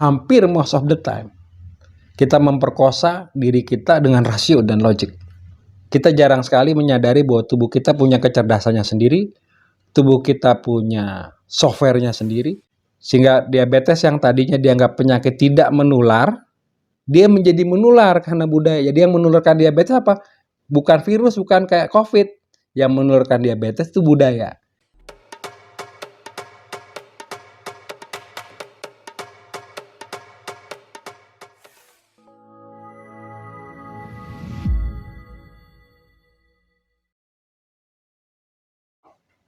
hampir most of the time kita memperkosa diri kita dengan rasio dan logik. Kita jarang sekali menyadari bahwa tubuh kita punya kecerdasannya sendiri, tubuh kita punya softwarenya sendiri, sehingga diabetes yang tadinya dianggap penyakit tidak menular, dia menjadi menular karena budaya. Jadi yang menularkan diabetes apa? Bukan virus, bukan kayak COVID. Yang menularkan diabetes itu budaya.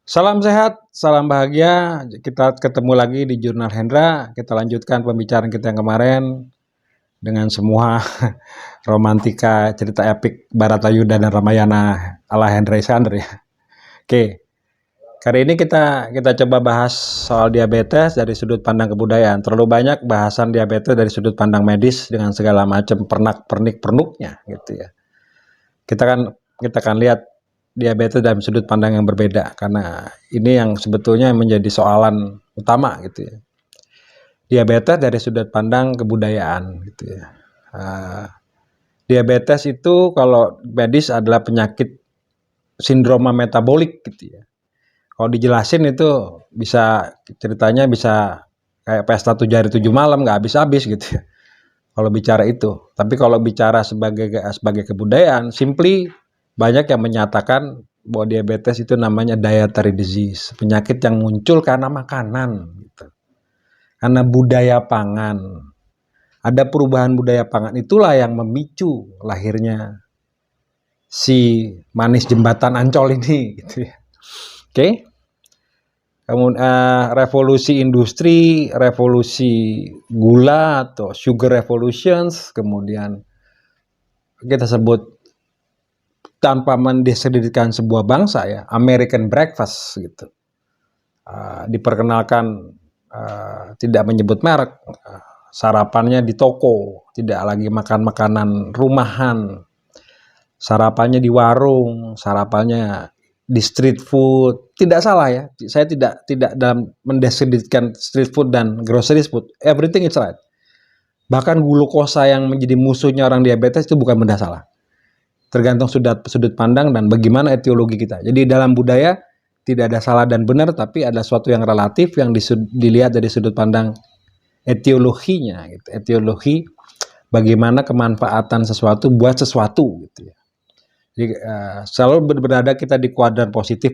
Salam sehat, salam bahagia. Kita ketemu lagi di Jurnal Hendra. Kita lanjutkan pembicaraan kita yang kemarin dengan semua romantika cerita epik Baratayuda dan Ramayana ala Hendra Iskandar ya. Oke, kali ini kita coba bahas soal diabetes dari sudut pandang kebudayaan. Terlalu banyak bahasan diabetes dari sudut pandang medis dengan segala macam pernik-pernuknya gitu ya. Kita akan lihat diabetes dalam sudut pandang yang berbeda, karena ini yang sebetulnya menjadi soalan utama gitu ya. Diabetes dari sudut pandang kebudayaan gitu ya. Diabetes itu kalau medis adalah penyakit sindroma metabolik gitu ya. Kalau dijelasin itu bisa ceritanya bisa kayak pesta 7 hari 7 malam nggak habis-habis gitu ya. Kalau bicara itu, tapi kalau bicara sebagai kebudayaan, simply banyak yang menyatakan bahwa diabetes itu namanya dietary disease, penyakit yang muncul karena makanan, gitu. Karena budaya pangan. Ada perubahan budaya pangan, itulah yang memicu lahirnya si manis jembatan Ancol ini, gitu ya. Oke. Kemudian revolusi industri, revolusi gula atau sugar revolutions, kemudian kita sebut tanpa mendiskreditkan sebuah bangsa ya, American breakfast gitu. Diperkenalkan tidak menyebut merek, sarapannya di toko, tidak lagi makan makanan rumahan, sarapannya di warung, sarapannya di street food. Tidak salah ya, saya tidak dalam mendiskreditkan street food dan grocery food, everything is right. Bahkan glukosa yang menjadi musuhnya orang diabetes itu bukan benda salah. Tergantung sudut pandang dan bagaimana etiologi kita. Jadi dalam budaya tidak ada salah dan benar, tapi ada sesuatu yang relatif yang dilihat dari sudut pandang etiologinya. Gitu. Etiologi bagaimana kemanfaatan sesuatu buat sesuatu. Gitu ya. Jadi selalu berada kita di kuadran positif,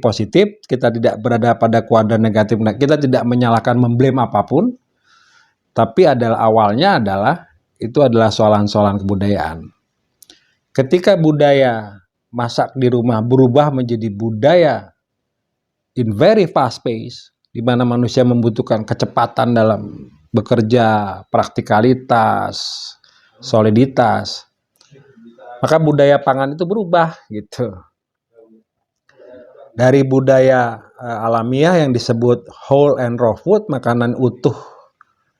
kita tidak berada pada kuadran negatif. Kita tidak menyalahkan, memblame apapun, tapi awalnya itu adalah soalan-soalan kebudayaan. Ketika budaya masak di rumah berubah menjadi budaya in very fast pace, di mana manusia membutuhkan kecepatan dalam bekerja, praktikalitas, soliditas, maka budaya pangan itu berubah gitu. Dari budaya alamiah yang disebut whole and raw food, makanan utuh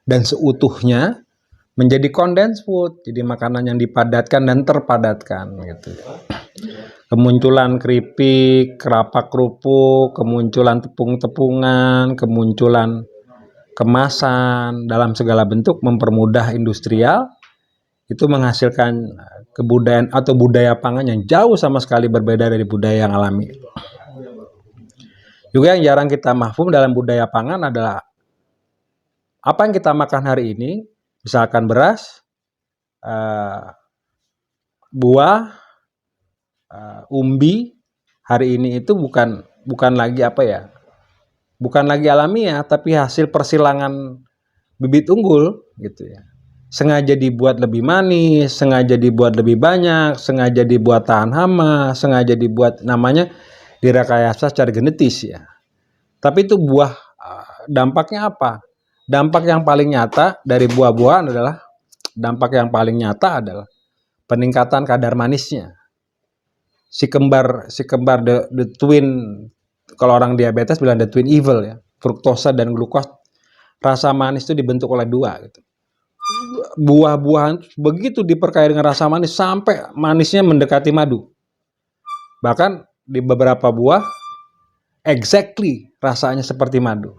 dan seutuhnya, menjadi condensed food, jadi makanan yang dipadatkan dan terpadatkan gitu. Kemunculan keripik, kerapak kerupuk, kemunculan tepung-tepungan, kemunculan kemasan dalam segala bentuk mempermudah industrial, itu menghasilkan kebudayaan atau budaya pangan yang jauh sama sekali berbeda dari budaya yang alami. Juga yang jarang kita mahfum dalam budaya pangan adalah apa yang kita makan hari ini. Misalkan beras, buah, umbi hari ini itu bukan lagi bukan lagi alamiah, tapi hasil persilangan bibit unggul gitu ya. Sengaja dibuat lebih manis, sengaja dibuat lebih banyak, sengaja dibuat tahan hama, sengaja dibuat namanya direkayasa secara genetis ya. Tapi itu buah, dampaknya apa? Dampak yang paling nyata dari buah-buahan adalah peningkatan kadar manisnya. Si kembar the twin, kalau orang diabetes bilang the twin evil ya, fruktosa dan glukos. Rasa manis itu dibentuk oleh dua gitu. Buah-buahan begitu diperkaya dengan rasa manis sampai manisnya mendekati madu. Bahkan di beberapa buah exactly rasanya seperti madu.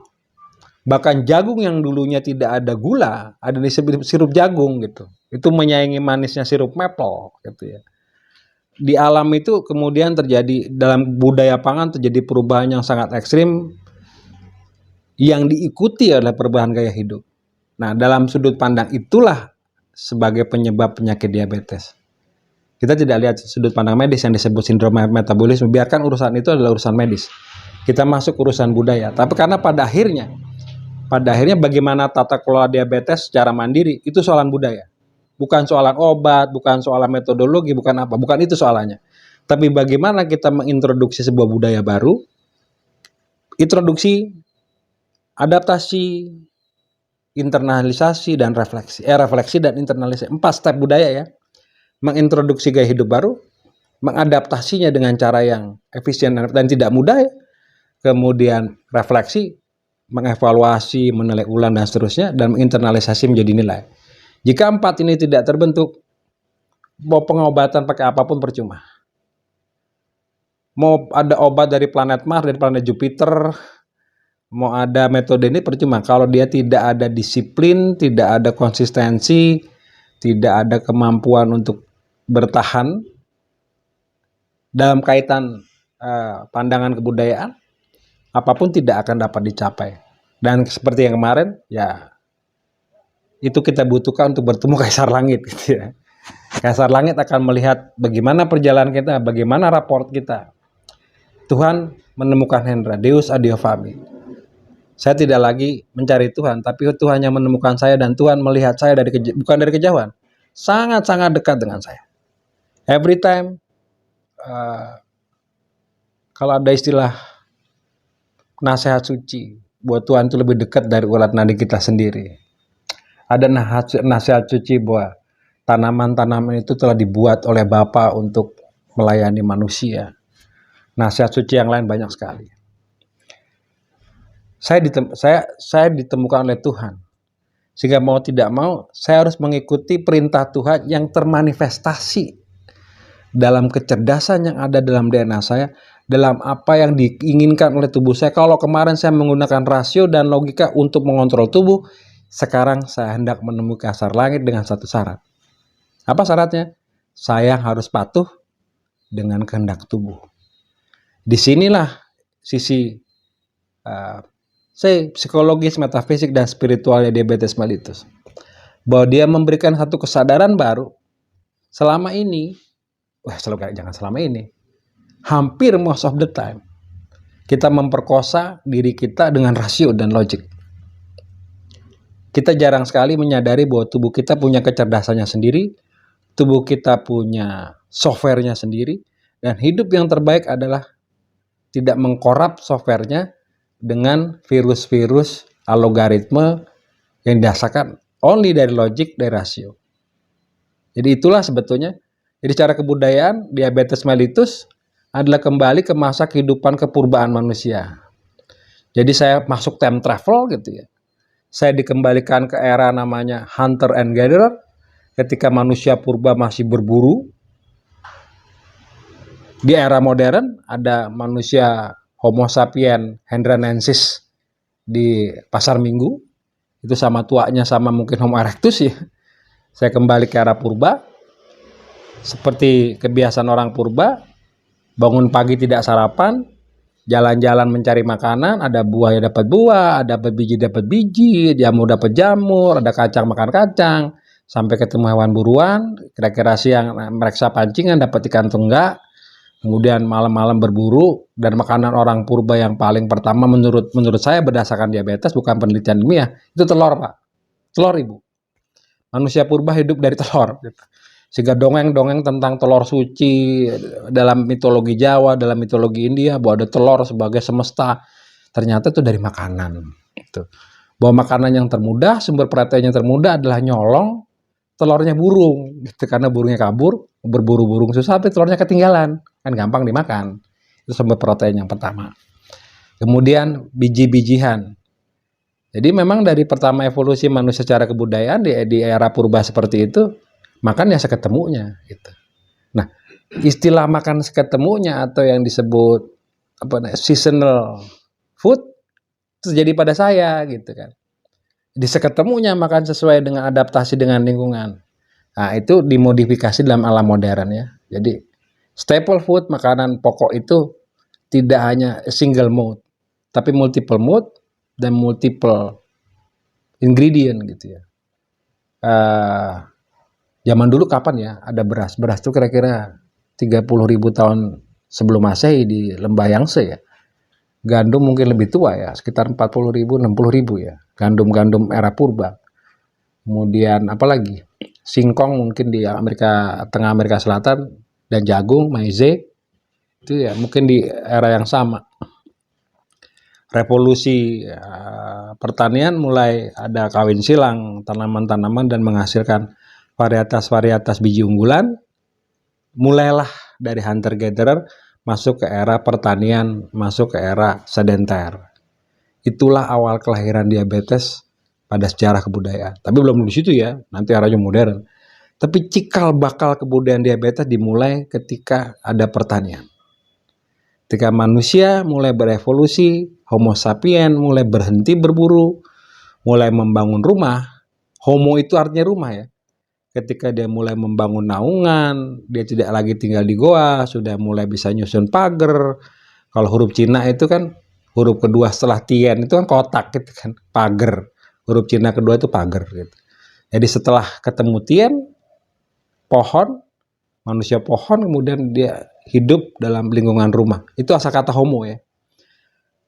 Bahkan jagung yang dulunya tidak ada gula, ada di sirup jagung gitu. Itu menyaingi manisnya sirup maple gitu ya. Di alam itu kemudian terjadi, dalam budaya pangan terjadi perubahan yang sangat ekstrim yang diikuti oleh perubahan gaya hidup. Nah, dalam sudut pandang itulah sebagai penyebab penyakit diabetes. Kita tidak lihat sudut pandang medis yang disebut sindrom metabolisme, biarkan urusan itu adalah urusan medis. Kita masuk urusan budaya. Tapi karena pada akhirnya bagaimana tata kelola diabetes secara mandiri itu soalan budaya. Bukan soalan obat, bukan soalan metodologi, bukan apa, bukan itu soalannya. Tapi bagaimana kita mengintroduksi sebuah budaya baru, introduksi, adaptasi, internalisasi, dan refleksi. Refleksi dan internalisasi, 4 step budaya ya. Mengintroduksi gaya hidup baru, mengadaptasinya dengan cara yang efisien dan tidak mudah ya. Kemudian refleksi, mengevaluasi, menilai ulang, dan seterusnya, dan menginternalisasi menjadi nilai. Jika 4 ini tidak terbentuk, mau pengobatan pakai apapun percuma. Mau ada obat dari planet Mars, dari planet Jupiter, mau ada metode ini percuma. Kalau dia tidak ada disiplin, tidak ada konsistensi, tidak ada kemampuan untuk bertahan dalam kaitan pandangan kebudayaan, apapun tidak akan dapat dicapai. Dan seperti yang kemarin, ya itu kita butuhkan untuk bertemu Kaisar Langit gitu ya. Kaisar Langit akan melihat bagaimana perjalanan kita, bagaimana raport kita. Tuhan menemukan Hendra, Deus ad Fami. Saya tidak lagi mencari Tuhan, tapi Tuhan yang menemukan saya, dan Tuhan melihat saya bukan dari kejauhan, sangat-sangat dekat dengan saya. Every time, kalau ada istilah nasihat suci, buat Tuhan itu lebih dekat dari urat nadi kita sendiri. Ada nasihat suci bahwa tanaman-tanaman itu telah dibuat oleh Bapa untuk melayani manusia. Nasihat suci yang lain banyak sekali. Saya ditemukan oleh Tuhan. Sehingga mau tidak mau, saya harus mengikuti perintah Tuhan yang termanifestasi dalam kecerdasan yang ada dalam DNA saya, dalam apa yang diinginkan oleh tubuh saya. Kalau kemarin saya menggunakan rasio dan logika untuk mengontrol tubuh, sekarang saya hendak menemui Kaisar Langit dengan satu syarat. Apa syaratnya? Saya harus patuh dengan kehendak tubuh. Disinilah sisi psikologis, metafisik, dan spiritualnya diabetes mellitus. Bahwa dia memberikan satu kesadaran baru. Selama ini, hampir most of the time, kita memperkosa diri kita dengan rasio dan logik. Kita jarang sekali menyadari bahwa tubuh kita punya kecerdasannya sendiri, tubuh kita punya softwarenya sendiri, dan hidup yang terbaik adalah tidak mengkorap softwarenya dengan virus-virus algoritma yang didasarkan only dari logik, dari rasio. Jadi itulah sebetulnya. Jadi secara kebudayaan, diabetes mellitus adalah kembali ke masa kehidupan kepurbaan manusia. Jadi saya masuk time travel gitu ya. Saya dikembalikan ke era namanya hunter and gatherer, ketika manusia purba masih berburu. Di era modern ada manusia Homo sapien hendranensis di pasar minggu, itu sama tuanya sama mungkin Homo erectus ya. Saya kembali ke era purba, seperti kebiasaan orang purba, bangun pagi tidak sarapan, jalan-jalan mencari makanan, ada buah ya dapat buah, ada dapat biji, jamur dapat jamur, ada kacang makan kacang, sampai ketemu hewan buruan, kira-kira siang mereksa pancingan dapat ikan tunggak, kemudian malam-malam berburu. Dan makanan orang purba yang paling pertama menurut saya berdasarkan diabetes, bukan penelitian ilmiah, itu telur Pak, telur ibu. Manusia purba hidup dari telur. Sehingga dongeng-dongeng tentang telur suci dalam mitologi Jawa, dalam mitologi India, bahwa ada telur sebagai semesta, ternyata itu dari makanan. Gitu. Bahwa makanan yang termudah, sumber protein yang termudah adalah nyolong telurnya burung, gitu. Karena burungnya kabur, berburu burung susah, tapi telurnya ketinggalan, kan gampang dimakan. Itu sumber protein yang pertama. Kemudian biji-bijian. Jadi memang dari pertama evolusi manusia secara kebudayaan di era purba seperti itu, makan ya seketemunya gitu. Nah, istilah makan seketemunya atau yang disebut seasonal food terjadi pada saya gitu kan. Di seketemunya makan sesuai dengan adaptasi dengan lingkungan. Nah, itu dimodifikasi dalam alam modern ya. Jadi staple food, makanan pokok itu tidak hanya single mode, tapi multiple mode dan multiple ingredient gitu ya. Zaman dulu kapan ya ada beras? Beras itu kira-kira 30.000 tahun sebelum Masehi di Lembah Yangtze ya. Gandum mungkin lebih tua ya, sekitar 40.000, 60.000 ya. Gandum-gandum era purba. Kemudian apalagi? Singkong mungkin di Amerika Tengah, Amerika Selatan, dan jagung, maize itu ya mungkin di era yang sama. Revolusi pertanian mulai ada kawin silang tanaman-tanaman dan menghasilkan varietas-varietas biji unggulan. Mulailah dari hunter gatherer masuk ke era pertanian, masuk ke era sedenter. Itulah awal kelahiran diabetes pada sejarah kebudayaan. Tapi belum di situ ya, nanti arahnya modern. Tapi cikal bakal kebudayaan diabetes dimulai ketika ada pertanian. Ketika manusia mulai berevolusi, Homo sapien mulai berhenti berburu, mulai membangun rumah. Homo itu artinya rumah ya. Ketika dia mulai membangun naungan, dia tidak lagi tinggal di goa, sudah mulai bisa nyusun pagar. Kalau huruf Cina itu kan huruf kedua setelah tien itu kan kotak gitu kan, pagar. Huruf Cina kedua itu pagar gitu. Jadi setelah ketemu tien, pohon, manusia pohon, kemudian dia hidup dalam lingkungan rumah. Itu asal kata homo ya.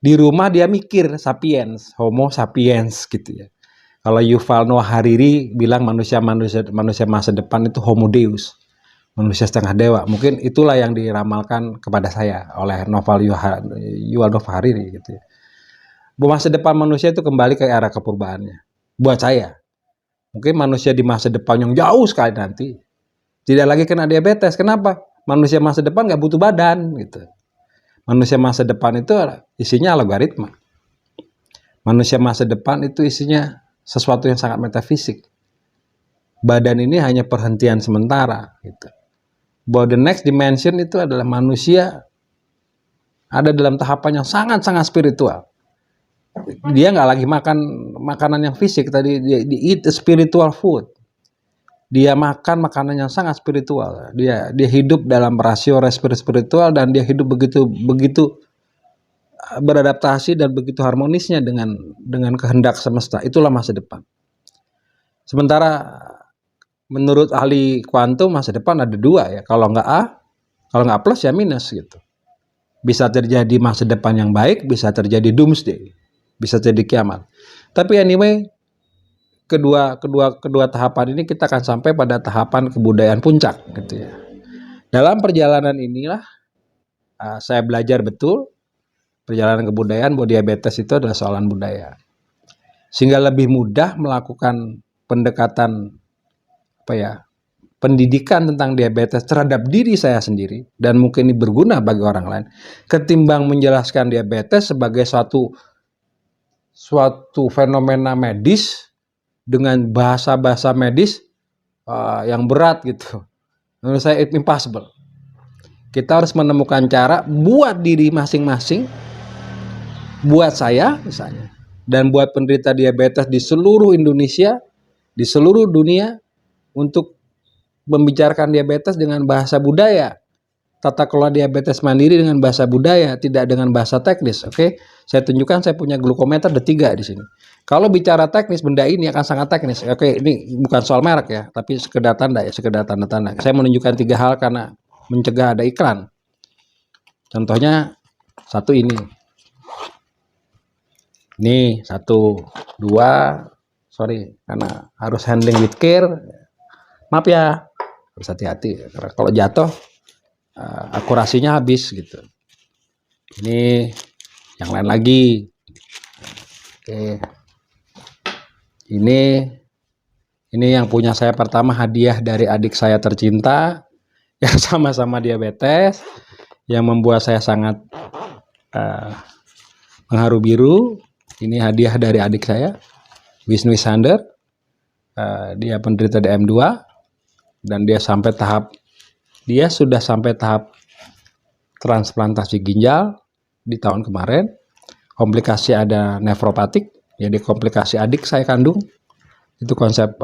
Di rumah dia mikir sapiens, homo sapiens gitu ya. Kalau Yuval Noah Hariri bilang manusia masa depan itu homo deus, manusia setengah dewa. Mungkin itulah yang diramalkan kepada saya oleh Yuval Noah Hariri gitu ya. Masa depan manusia itu kembali ke era kepurbaannya. Buat saya, mungkin manusia di masa depan yang jauh sekali nanti tidak lagi kena diabetes. Kenapa? Manusia masa depan nggak butuh badan gitu. Manusia masa depan itu isinya algoritma. Manusia masa depan itu isinya sesuatu yang sangat metafisik. Badan ini hanya perhentian sementara gitu. Bahwa the next dimension itu adalah manusia ada dalam tahapan yang sangat-sangat spiritual. Dia nggak lagi makan makanan yang fisik tadi, dia eat spiritual food. Dia makan makanan yang sangat spiritual. Dia hidup dalam rasio spiritual dan dia hidup begitu beradaptasi dan begitu harmonisnya dengan kehendak semesta. Itulah masa depan. Sementara menurut ahli kuantum masa depan ada dua ya. Kalau nggak plus ya minus gitu. Bisa terjadi masa depan yang baik, bisa terjadi doomsday, bisa terjadi kiamat. Tapi anyway, kedua tahapan ini kita akan sampai pada tahapan kebudayaan puncak gitu ya. Dalam perjalanan inilah saya belajar betul perjalanan kebudayaan bahwa diabetes itu adalah soalan budaya. Sehingga lebih mudah melakukan pendekatan pendidikan tentang diabetes terhadap diri saya sendiri dan mungkin ini berguna bagi orang lain ketimbang menjelaskan diabetes sebagai suatu fenomena medis dengan bahasa-bahasa medis yang berat gitu. Menurut saya it's impossible. Kita harus menemukan cara buat diri masing-masing, buat saya misalnya, dan buat penderita diabetes di seluruh Indonesia, di seluruh dunia, untuk membicarakan diabetes dengan bahasa budaya. Tata kelola diabetes mandiri dengan bahasa budaya, tidak dengan bahasa teknis. Oke, saya tunjukkan, saya punya glukometer ada 3 di sini. Kalau bicara teknis, benda ini akan sangat teknis. Oke, ini bukan soal merek ya, tapi sekedar tanda ya, sekedar tanda-tanda. Saya menunjukkan 3 hal karena mencegah ada iklan. Contohnya satu ini. Ini 1, 2, sorry, karena harus handling with care. Maaf ya, harus hati-hati. Karena kalau jatuh, akurasinya habis gitu. Ini yang lain lagi. Oke. Ini yang punya saya pertama, hadiah dari adik saya tercinta yang sama-sama diabetes, yang membuat saya sangat mengharu biru. Ini hadiah dari adik saya, Wisnu Isander. Dia penderita DM2 dan dia sudah sampai tahap transplantasi ginjal di tahun kemarin. komplikasi ada nefropatik, jadi komplikasi adik saya kandung, itu konsep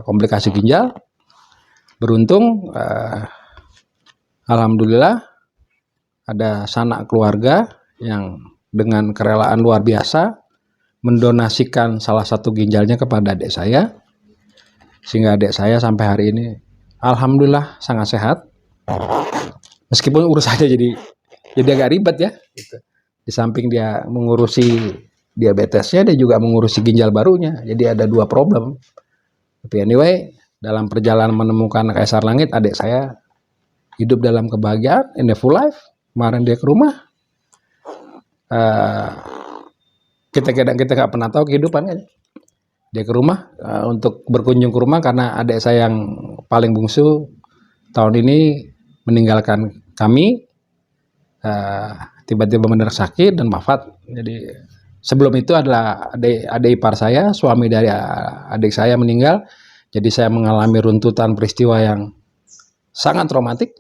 komplikasi ginjal. Beruntung alhamdulillah ada sanak keluarga yang dengan kerelaan luar biasa mendonasikan salah satu ginjalnya kepada adik saya, sehingga adik saya sampai hari ini alhamdulillah sangat sehat. Meskipun urusannya jadi agak ribet ya gitu. Di samping dia mengurusi diabetesnya, dia juga mengurusi ginjal barunya, jadi ada 2 problem. Tapi anyway, dalam perjalanan menemukan Kaisar Langit, adik saya hidup dalam kebahagiaan, in the full life. Kemarin dia ke rumah, kita nggak pernah tahu kehidupan kan. Dia ke rumah untuk berkunjung ke rumah karena adik saya yang paling bungsu tahun ini meninggalkan kami, tiba-tiba mendadak sakit dan wafat. Jadi sebelum itu adalah adik ipar saya, suami dari adik saya meninggal. Jadi saya mengalami runtutan peristiwa yang sangat traumatik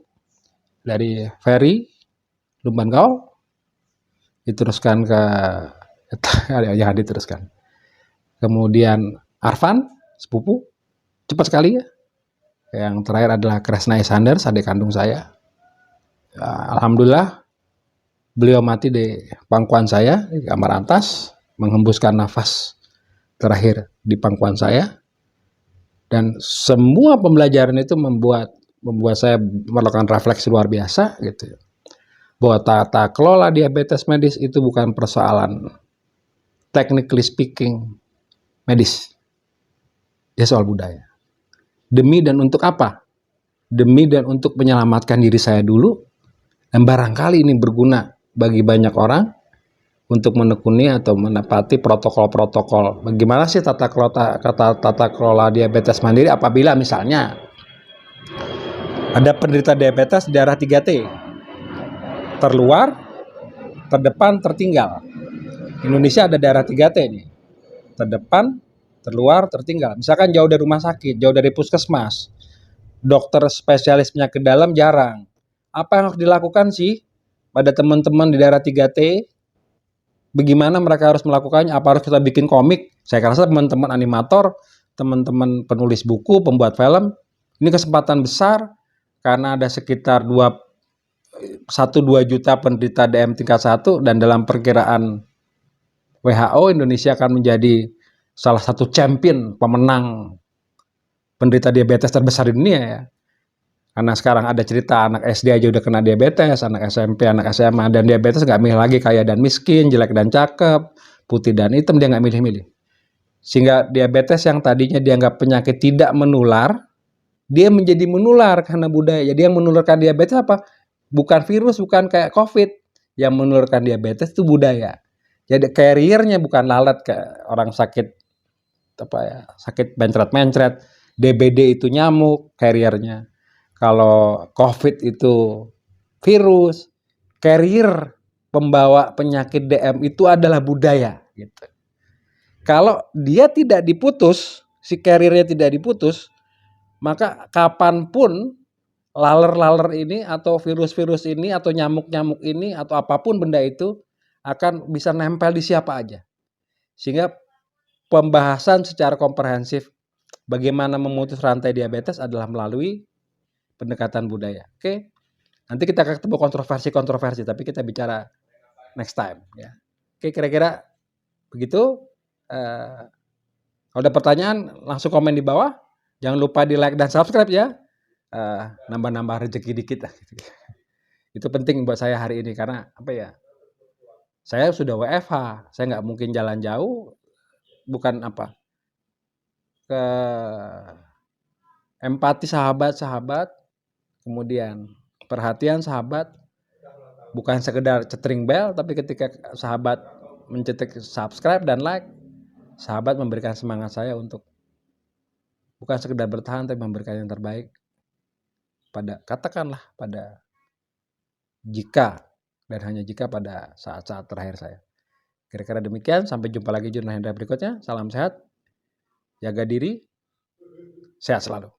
dari Ferry Lumbangkau diteruskan ke jangan diteruskan. Kemudian Arfan, sepupu, cepat sekali ya. Yang terakhir adalah Kresna Sanders, adik kandung saya. Alhamdulillah, beliau mati di pangkuan saya, di kamar atas, menghembuskan nafas terakhir di pangkuan saya. Dan semua pembelajaran itu membuat saya melakukan refleksi luar biasa gitu. Bahwa tata kelola diabetes medis itu bukan persoalan technically speaking medis, ya soal budaya. Demi dan untuk apa? Demi dan untuk menyelamatkan diri saya dulu, dan barangkali ini berguna bagi banyak orang untuk menekuni atau menepati protokol-protokol. Bagaimana sih tata kelola diabetes mandiri apabila misalnya ada penderita diabetes di daerah 3T, terluar, terdepan, tertinggal. Indonesia ada daerah 3T nih. Terdepan, terluar, tertinggal. Misalkan jauh dari rumah sakit, jauh dari puskesmas, dokter spesialis penyakit dalam jarang. Apa yang harus dilakukan sih pada teman-teman di daerah 3T? Bagaimana mereka harus melakukannya? Apa harus kita bikin komik? Saya rasa teman-teman animator, teman-teman penulis buku, pembuat film, ini kesempatan besar karena ada sekitar 1-2 juta penderita DM tingkat 1, dan dalam perkiraan WHO, Indonesia akan menjadi salah satu champion pemenang penderita diabetes terbesar di dunia ya. Karena sekarang ada cerita anak SD aja udah kena diabetes, anak SMP, anak SMA, dan diabetes nggak milih lagi kaya dan miskin, jelek dan cakep, putih dan hitam, dia nggak milih-milih. Sehingga diabetes yang tadinya dianggap penyakit tidak menular, dia menjadi menular karena budaya. Jadi yang menularkan diabetes apa? Bukan virus, bukan kayak COVID. Yang menularkan diabetes itu budaya. Jadi carrier-nya bukan lalat kayak orang sakit sakit mencret-mencret. DBD itu nyamuk carrier-nya. Kalau COVID itu virus, carrier pembawa penyakit DM itu adalah budaya gitu. Kalau dia tidak diputus, si carrier-nya tidak diputus, maka kapanpun laler-laler ini atau virus-virus ini atau nyamuk-nyamuk ini atau apapun benda itu akan bisa nempel di siapa aja. Sehingga pembahasan secara komprehensif bagaimana memutus rantai diabetes adalah melalui pendekatan budaya. Oke, nanti kita akan ketemu kontroversi, tapi kita bicara next time ya. Oke, kira-kira begitu. Kalau ada pertanyaan langsung komen di bawah. Jangan lupa di like dan subscribe ya. Nambah-nambah rezeki dikit. Itu penting buat saya hari ini karena apa ya? Saya sudah WFH, saya nggak mungkin jalan jauh. Bukan apa? Ke empati sahabat-sahabat, kemudian perhatian sahabat, bukan sekedar cetring bel, tapi ketika sahabat mencetik subscribe dan like, sahabat memberikan semangat saya untuk bukan sekedar bertahan, tapi memberikan yang terbaik pada, katakanlah pada jika dan hanya jika pada saat-saat terakhir saya. Kira-kira demikian, sampai jumpa lagi di jurnal Hendra berikutnya. Salam sehat, jaga diri, sehat selalu.